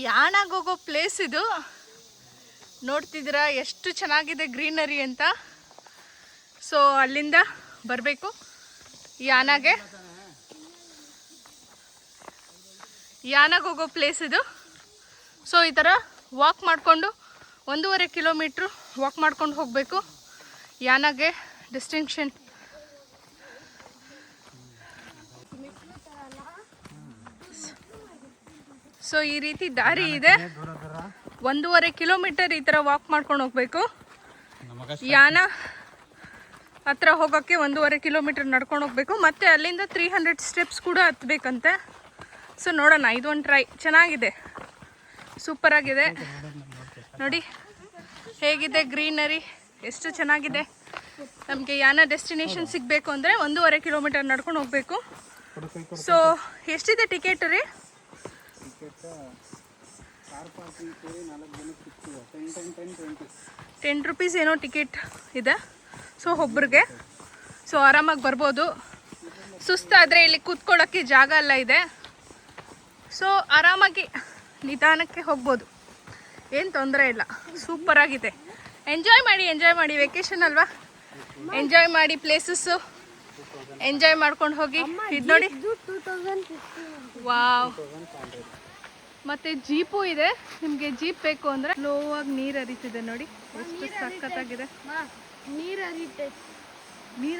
ಯಾಣಾಗ ಹೋಗೋ ಪ್ಲೇಸ್ ಇದು. ನೋಡ್ತಿದ್ದೀರಾ ಎಷ್ಟು ಚೆನ್ನಾಗಿದೆ ಗ್ರೀನರಿ ಅಂತ. ಸೊ ಅಲ್ಲಿಂದ ಬರಬೇಕು ಯಾಣಾಗೆ ಹೋಗೋ ಪ್ಲೇಸ್ ಇದು. ಸೊ ಈ ಥರ ವಾಕ್ ಮಾಡಿಕೊಂಡು 1.5 ಕಿಲೋಮೀಟ್ರು ವಾಕ್ ಮಾಡ್ಕೊಂಡು ಹೋಗಬೇಕು ಯಾಣಾಗೆ ಡೆಸ್ಟಿನೇಷನ್. ಸೊ ಈ ರೀತಿ ದಾರಿ ಇದೆ, 1.5 ಕಿಲೋಮೀಟರ್ ಈ ಥರ ವಾಕ್ ಮಾಡ್ಕೊಂಡು ಹೋಗಬೇಕು. ಯಾಣ ಹತ್ರ ಹೋಗೋಕ್ಕೆ 1.5 ಕಿಲೋಮೀಟರ್ ನಡ್ಕೊಂಡು ಹೋಗಬೇಕು. ಮತ್ತು ಅಲ್ಲಿಂದ 300 ಸ್ಟೆಪ್ಸ್ ಕೂಡ ಹತ್ತಬೇಕಂತೆ. ಸೊ ನೋಡೋಣ, ಇದೊಂದು ಟ್ರೈ. ಚೆನ್ನಾಗಿದೆ, ಸೂಪರಾಗಿದೆ ನೋಡಿ ಹೇಗಿದೆ ಗ್ರೀನರಿ, ಎಷ್ಟು ಚೆನ್ನಾಗಿದೆ. ನಮಗೆ ಯಾಣ ಡೆಸ್ಟಿನೇಷನ್ ಸಿಗಬೇಕು ಅಂದರೆ 1.5 ಕಿಲೋಮೀಟರ್ ನಡ್ಕೊಂಡು ಹೋಗಬೇಕು. ಸೊ ಎಷ್ಟಿದೆ ಟಿಕೆಟ್ ರೀ? 10 ರೂಪೀಸ್ ಏನೋ ಟಿಕೆಟ್ ಇದೆ. ಸೊ ಒಬ್ರಿಗೆ ಸೊ ಆರಾಮಾಗಿ ಬರ್ಬೋದು. ಸುಸ್ತಾದರೆ ಇಲ್ಲಿ ಕೂತ್ಕೊಳ್ಳೋಕ್ಕೆ ಜಾಗ ಎಲ್ಲ ಇದೆ. ಸೊ ಆರಾಮಾಗಿ ನಿಧಾನಕ್ಕೆ ಹೋಗ್ಬೋದು, ಏನು ತೊಂದರೆ ಇಲ್ಲ. ಸೂಪರಾಗಿದೆ. ಎಂಜಾಯ್ ಮಾಡಿ ವೆಕೇಶನ್ ಅಲ್ವಾ, ಎಂಜಾಯ್ ಮಾಡಿ ಪ್ಲೇಸಸ್ಸು ಎಂಜಾಯ್ ಮಾಡ್ಕೊಂಡು ಹೋಗಿ. ಇದು ನೋಡಿ, ವಾವ್. ಮತ್ತು ಜೀಪು ಇದೆ, ನಿಮಗೆ ಜೀಪ್ ಬೇಕು ಅಂದರೆ ಸ್ಲೋವಾಗಿ ನೀರು ಹರಿತಿದೆ ನೋಡಿ, ಎಷ್ಟು ಸಖತ್ತಾಗಿದೆ. ನೀರು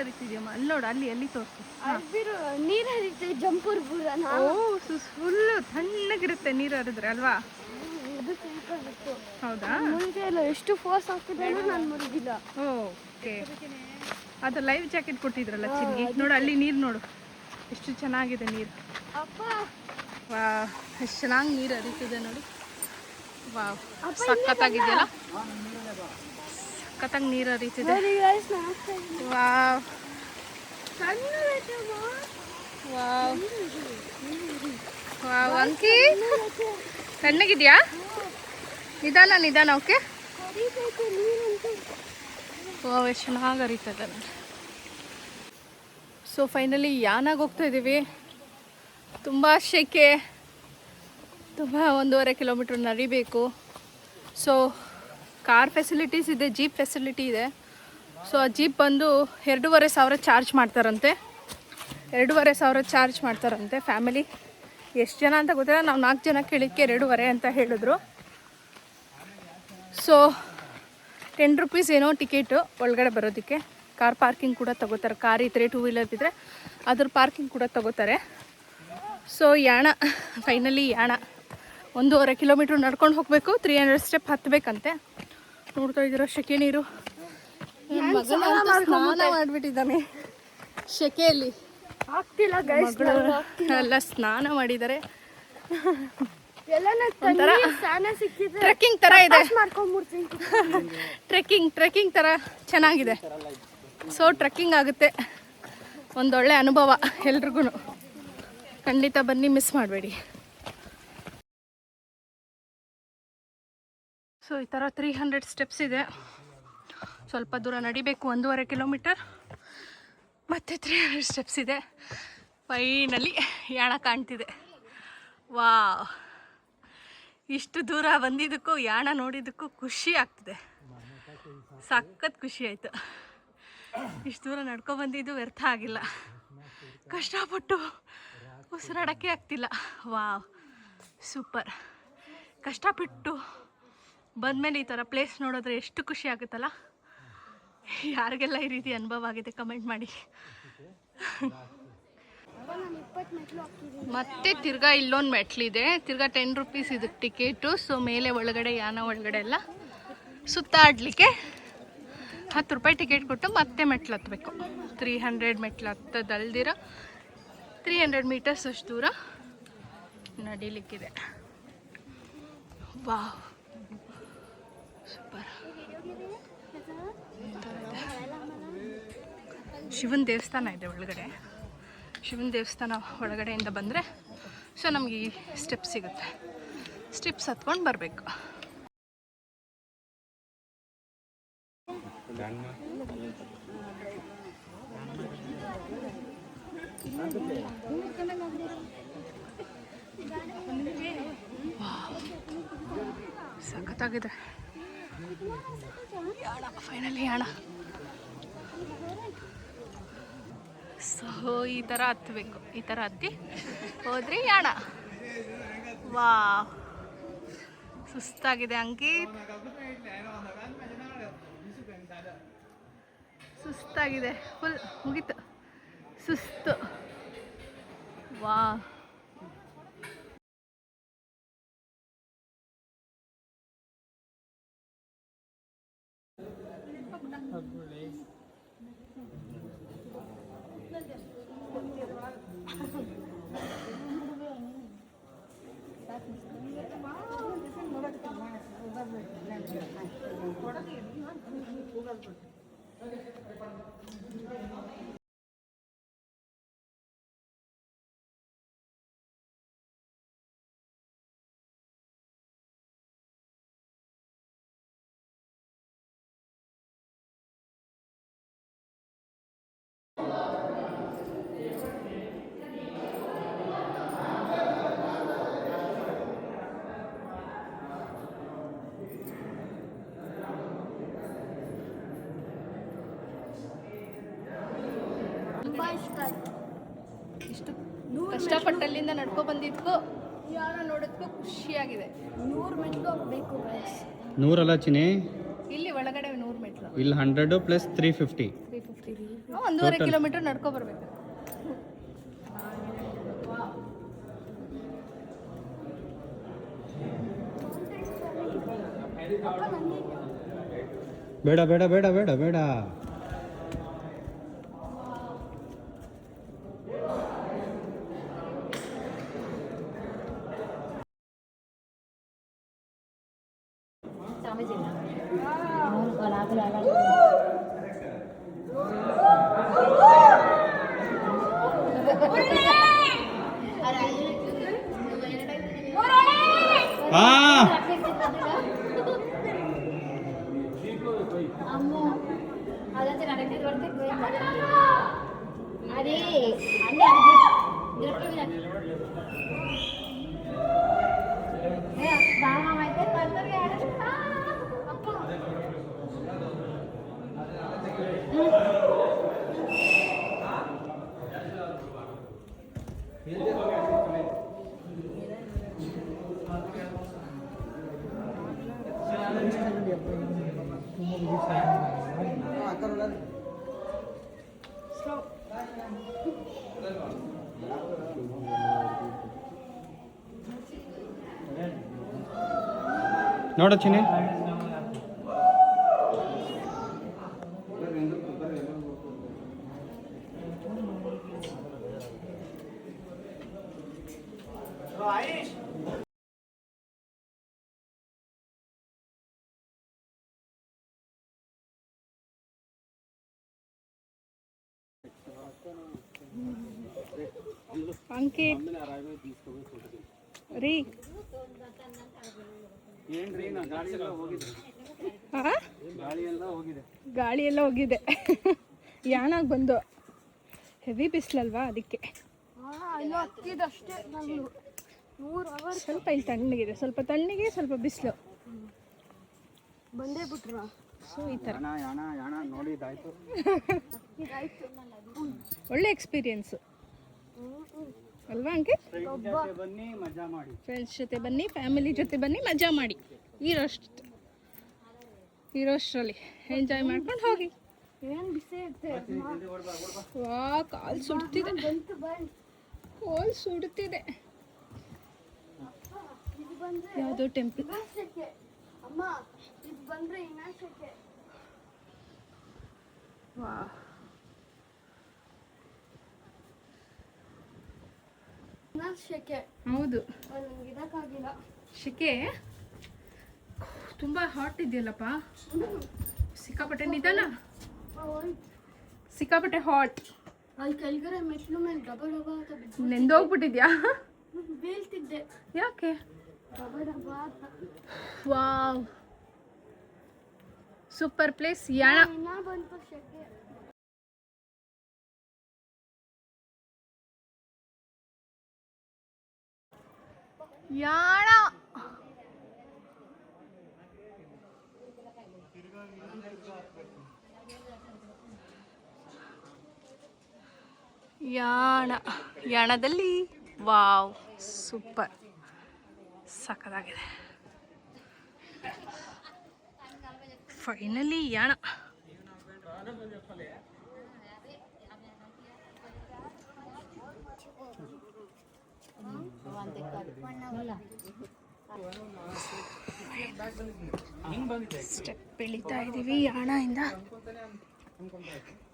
ಹರಿತಿದೆಯಮ್ಮ, ಅಲ್ಲಿ ನೋಡು, ಅಲ್ಲಿ ತೋರಿಸು. ನೀರು ಹರಿತೆ ಜಂಪೂರ್ ಫುಲ್ಲು ತಣ್ಣಗಿರುತ್ತೆ ನೀರು ಹರಿದ್ರೆ ಅಲ್ವಾ? ಹೌದಾ? ಎಷ್ಟು ಫೋರ್ಸ್ ಆಗ್ತಿದೆ ನಾನು ಮುರಿದಿಲ್ಲ. ಓಕೆ, ಅದು ಲೈವ್ ಜಾಕೆಟ್ ಕೊಟ್ಟಿದ್ರಲ್ಲ ಚಿನ್ನಿ, ನೋಡು ಅಲ್ಲಿ ನೀರು ನೋಡು ಎಷ್ಟು ಚೆನ್ನಾಗಿದೆ ನೀರು. ವಾವ್, ಎಷ್ಟು ಚೆನ್ನಾಗಿ ನೀರು ಹರಿತಿದೆ ನೋಡಿ. ವಾವ್, ಸಖತ್ತಾಗಿದೆಯಲ್ಲ, ಸಖತ್ತಾಗಿ ನೀರು ಹರಿತಿದೆ. Wow wow wow. ಅಂಕಿ ತಣ್ಣಗಿದೆಯಾ? ನಿಧಾನ ಓಕೆ. ವಾವ್, ಎಷ್ಟು ಚೆನ್ನಾಗಿ ಹರಿತದೆ ನೋಡಿ. ಸೊ ಫೈನಲಿ ಯಾಣಾಗ ಹೋಗ್ತಾ ಇದ್ದೀವಿ. ತುಂಬ ಶೆಕೆ, ತುಂಬ 1.5 ಕಿಲೋಮೀಟ್ರ್ ನಡಿಬೇಕು. ಸೊ ಕಾರ್ ಫೆಸಿಲಿಟೀಸ್ ಇದೆ, ಜೀಪ್ ಫೆಸಿಲಿಟಿ ಇದೆ. ಸೊ ಆ ಜೀಪ್ ಬಂದು 2,500 ಚಾರ್ಜ್ ಮಾಡ್ತಾರಂತೆ. 2,500 ಚಾರ್ಜ್ ಮಾಡ್ತಾರಂತೆ. ಫ್ಯಾಮಿಲಿ ಎಷ್ಟು ಜನ ಅಂತ ಗೊತ್ತಿಲ್ಲ, ನಾವು 4 ಜನ ಕೇಳಿದ್ದಕ್ಕೆ 2.5 ಅಂತ ಹೇಳಿದ್ರು. ಸೊ 10 ರೂಪೀಸ್ ಏನೋ ಟಿಕೆಟು ಒಳಗಡೆ ಬರೋದಕ್ಕೆ. ಕಾರ್ ಪಾರ್ಕಿಂಗ್ ಕೂಡ ತಗೋತಾರೆ. ಕಾರ್ ಇದ್ದರೆ, 2 ವೀಲರ್ ಇದ್ದರೆ ಅದ್ರ ಪಾರ್ಕಿಂಗ್ ಕೂಡ ತಗೋತಾರೆ. So Yana, finally Yana 1.5 kilometre ನಡ್ಕೊಂಡು ಹೋಗಬೇಕು. 300 ಸ್ಟೆಪ್ ಹತ್ತಬೇಕಂತೆ. ನೋಡ್ತಾ ಇದ್ದೀರೋ ಶೆಕೆ ನೀರು. ಸ್ನಾನ ಮಾಡಿಬಿಟ್ಟಿದ್ದಾನೆ ಶೆಕೆಯಲ್ಲಿ. ಎಲ್ಲ ಸ್ನಾನ ಮಾಡಿದ್ದಾರೆ. ಟ್ರೆಕ್ಕಿಂಗ್ ಥರ ಇದೆ, ಟ್ರೆಕ್ಕಿಂಗ್ ಥರ ಚೆನ್ನಾಗಿದೆ. ಸೊ ಟ್ರೆಕ್ಕಿಂಗ್ ಆಗುತ್ತೆ, ಒಂದೊಳ್ಳೆ ಅನುಭವ ಎಲ್ರಿಗೂ. ಖಂಡಿತ ಬನ್ನಿ, ಮಿಸ್ ಮಾಡಬೇಡಿ. ಸೊ ಈ ಥರ 300 ಸ್ಟೆಪ್ಸ್ ಇದೆ. ಸ್ವಲ್ಪ ದೂರ ನಡಿಬೇಕು, 1.5 ಕಿಲೋಮೀಟರ್, ಮತ್ತು 300 ಸ್ಟೆಪ್ಸ್ ಇದೆ. ಫೈನಲಿ ಯಾಣ ಕಾಣ್ತಿದೆ. ವಾವ್, ಇಷ್ಟು ದೂರ ಬಂದಿದ್ದಕ್ಕೂ ಯಾಣ ನೋಡಿದ್ದಕ್ಕೂ ಖುಷಿ ಆಗ್ತಿದೆ. ಸಖತ್ ಖುಷಿ ಆಯಿತು. ಇಷ್ಟು ದೂರ ನಡ್ಕೊಬಂದಿದ್ದು ವ್ಯರ್ಥ ಆಗಿಲ್ಲ. ಕಷ್ಟಪಟ್ಟು ಉಸಿರಾಡೋಕ್ಕೆ ಆಗ್ತಿಲ್ಲ. Wow, super. ಕಷ್ಟಪಟ್ಟು ಬಂದಮೇಲೆ ಈ ಥರ ಪ್ಲೇಸ್ ನೋಡಿದ್ರೆ ಎಷ್ಟು ಖುಷಿ ಆಗುತ್ತಲ್ಲ. ಯಾರಿಗೆಲ್ಲ ಈ ರೀತಿ ಅನುಭವ ಆಗಿದೆ ಕಮೆಂಟ್ ಮಾಡಿ. ಮತ್ತೆ ತಿರ್ಗಾ ಇಲ್ಲೊಂದು ಮೆಟ್ಲಿದೆ, ತಿರ್ಗಾ 10 ರೂಪೀಸ್ ಇದಕ್ಕೆ ಟಿಕೆಟು. ಸೊ ಮೇಲೆ ಒಳಗಡೆ, ಯಾಣ ಒಳಗಡೆ ಎಲ್ಲ ಸುತ್ತಾಡಲಿಕ್ಕೆ 10 ರೂಪಾಯಿ ಟಿಕೆಟ್ ಕೊಟ್ಟು ಮತ್ತೆ ಮೆಟ್ಲು ಹತ್ತಬೇಕು. 300 ಮೆಟ್ಲು ಹತ್ತದಲ್ದಿರ 300 ಮೀಟರ್ಸ್ ಅಷ್ಟು ದೂರ ನಡಿಲಿಕ್ಕಿದೆ. Wow, super. ಶಿವನ ದೇವಸ್ಥಾನ ಇದೆ ಒಳಗಡೆ. ಶಿವನ ದೇವಸ್ಥಾನ ಒಳಗಡೆಯಿಂದ ಬಂದರೆ ಸೊ ನಮಗೆ ಈ ಸ್ಟೆಪ್ ಸಿಗುತ್ತೆ. ಸ್ಟೆಪ್ಸ್ ಹತ್ಕೊಂಡು ಬರಬೇಕು. ಸಖತ್ತಾಗಿದೆ ಯಾಣ. ಫೈನಲಿ ಯಾಣ. ಸೊ ಈ ಥರ ಹತ್ತಬೇಕು, ಈ ಥರ ಹತ್ತಿ ಹೋದ್ರಿ ಯಾಣ. ವಾ ಸುಸ್ತಾಗಿದೆ ಅಂಕಿತ್, ಸುಸ್ತಾಗಿದೆ ಫುಲ್, ಮುಗೀತು ಸುಸ್ತು. ವಾ ತುಂಬಾ ಇಷ್ಟ ಆಯ್ತು. ಇಷ್ಟು ಕಷ್ಟಪಟ್ಟಲ್ಲಿಂದ ನಡ್ಕೊ ಬಂದಿದ್ಕೋ ಯಾಣ ನೋಡೋದಕ್ಕೂ ಖುಷಿಯಾಗಿದೆ. 100 ಮೆಟ್ಲು ಹೋಗ್ಬೇಕು ಗೈಸ್. 100 ಅಲ್ಲ ಚಿನಿ, ಇಲ್ಲಿ ಒಳಗಡೆ 100 ಮೆಟ್ಲು, ಇಲ್ಲಿ 100 ಪ್ಲಸ್ 350. 350. 1.5 ಕಿಲೋಮೀಟರ್ ನಡ್ಕೊ ಬರ್ಬೇಕು. ಬೇಡ ಬೇಡ ಬೇಡ ಬೇಡ ಬೇಡ. అదే బాగా ನೋಡು ಚಿನಿ, ಅಂಕಿತ್ ರೀ ಗಾಳಿ ಎಲ್ಲ ಹೋಗಿದೆ. ಯಾಣಾಗ ಬಂದು ಹೆವಿ ಬಿಸಿಲಲ್ವಾ, ಅದಕ್ಕೆ ಹತ್ತಿದಷ್ಟೇ. ನಾನು 100 ಅವರ್ ಸ್ವಲ್ಪ ಇಲ್ಲಿ ತಣ್ಣಗಿದೆ, ಸ್ವಲ್ಪ ತಣ್ಣಗೆ ಸ್ವಲ್ಪ ಬಿಸಿಲು ಬಂದೇ ಬಿಟ್ರ. ಸೊ ಈ ಥರ ನೋಡಿದಾಯ್ತು. ಒಳ್ಳೆ ಎಕ್ಸ್ಪೀರಿಯನ್ಸು ಅಲ್ವಾ ಅಂಕಿತ್? ಬನ್ನಿ ಮಜಾ ಮಾಡಿ, ಫ್ರೆಂಡ್ಸ್ ಜೊತೆ ಬನ್ನಿ, ಫ್ಯಾಮಿಲಿ ಜೊತೆ ಬನ್ನಿ, ಮಜಾ ಮಾಡಿ. ಇರೋಷ್ಟರಲ್ಲಿ ಎಂಜಾಯ್ ಮಾಡ್ಕೊಂಡು ಹೋಗಿ. ಏನ್ ಬಿಸಿ ಇರುತ್ತೆ. ವಾ ಕಾಲು ಸುಡ್ತಿದೆ, ಕಾಲು ಸುಡ್ತಿದೆ. ಯಾವುದೋ ಟೆಂಪಲ್. ಅಮ್ಮ ಇದು ಬಂದ್ರೆ ಇನ್ನೊಂದ್ಸಕ್ಕೆ. ವಾ ಶೆಕೆ. ಹೌದು, ನಂಗೆ ಇದಕ್ಕಾಗಿಲ್ಲ. ಶೆಕೆ ತುಂಬ ಹಾಟ್ ಇದೆಯಲ್ಲಪ್ಪ, ಸಿಕ್ಕಾಪಟ್ಟೆ ನಿಧಾನ, ಸಿಕ್ಕಾಪಟ್ಟೆ ಹಾಟ್. ಅಲ್ಲಿ ಕೆಳಗಡೆ ಮೆಟ್ಲು ಮೇಲೆ ಡಬ ಡಬ ಅಂತ ಬಿದ್ದು ನೆಂದೋಗ್ಬಿಟ್ಟಿದ್ಯಾ? ಬೀಳ್ತಿದ್ದೆ. ಯಾಕೆ? ಡಬ ಡಬ ಅಂತ. Wow, super place Yana. ಇನ್ನ ಬಂತು ಶೆಕೆ. ಯಾಣ ಯಾಣದಲ್ಲಿ ವಾವ್ ಸೂಪರ್ ಸಖತ್ತಾಗಿದೆ. ಫೈನಲಿ ಯಾಣ. ಸ್ಟೆಪ್ ಇಳಿತಾ ಇದೀವಿ ಯಾಣದಿಂದ.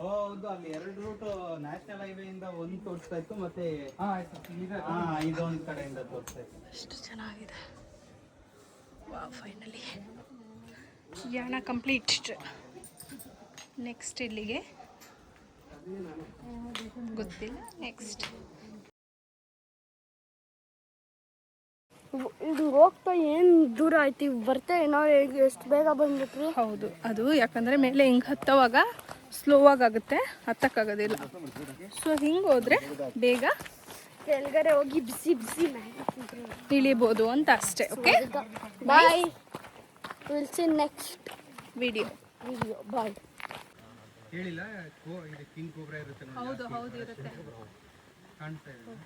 ಹೌದು, ಅಲ್ಲಿ 2 ರೂಟ್ ನ್ಯಾಷನಲ್ ಹೈವೇ ಇಂದ ಒಂದು ತೋರಿಸ್ತಾ ಇತ್ತು, ಮತ್ತೆ ಇದೊಂದು ಕಡೆಯಿಂದ ತೋರಿಸ್ತಾ ಇತ್ತು. ಎಷ್ಟು ಚೆನ್ನಾಗಿದೆ. Wow finally Yana complete. Next ಇಲ್ಲಿಗೆ ಗೊತ್ತಿಲ್ಲ. ನೆಕ್ಸ್ಟ್ ಇದು ಹೋಗ್ತಾ ಏನು ದೂರ ಆಯ್ತು, ಬರ್ತಾ ಏನೋ ಎಷ್ಟು ಬೇಗ ಬಂದ್ಬಿಟ್ರಿ. ಹೌದು, ಅದು ಯಾಕಂದರೆ ಮೇಲೆ ಹಿಂಗೆ ಹತ್ತೋವಾಗ ಸ್ಲೋ ಆಗುತ್ತೆ, ಹತ್ತಕ್ಕಾಗೋದಿಲ್ಲ. ಸೊ ಹಿಂಗೆ ಹೋದರೆ ಬೇಗ ಕೆಳಗಡೆ ಹೋಗಿ ಬಿಸಿ ಬಿಸಿ ಇಳಿಬೋದು ಅಂತ ಅಷ್ಟೇ. Okay, bye. Will see next video. Bye. ಹೇಳಿಲ್ಲ, ಇದು ಕಿಂಗ್ ಕೋಬ್ರಾ ಇರುತ್ತೆ ನೋಡಿ. ಹೌದು ಇರುತ್ತೆ. ಕಾಣ್ತಾ ಇದೆ.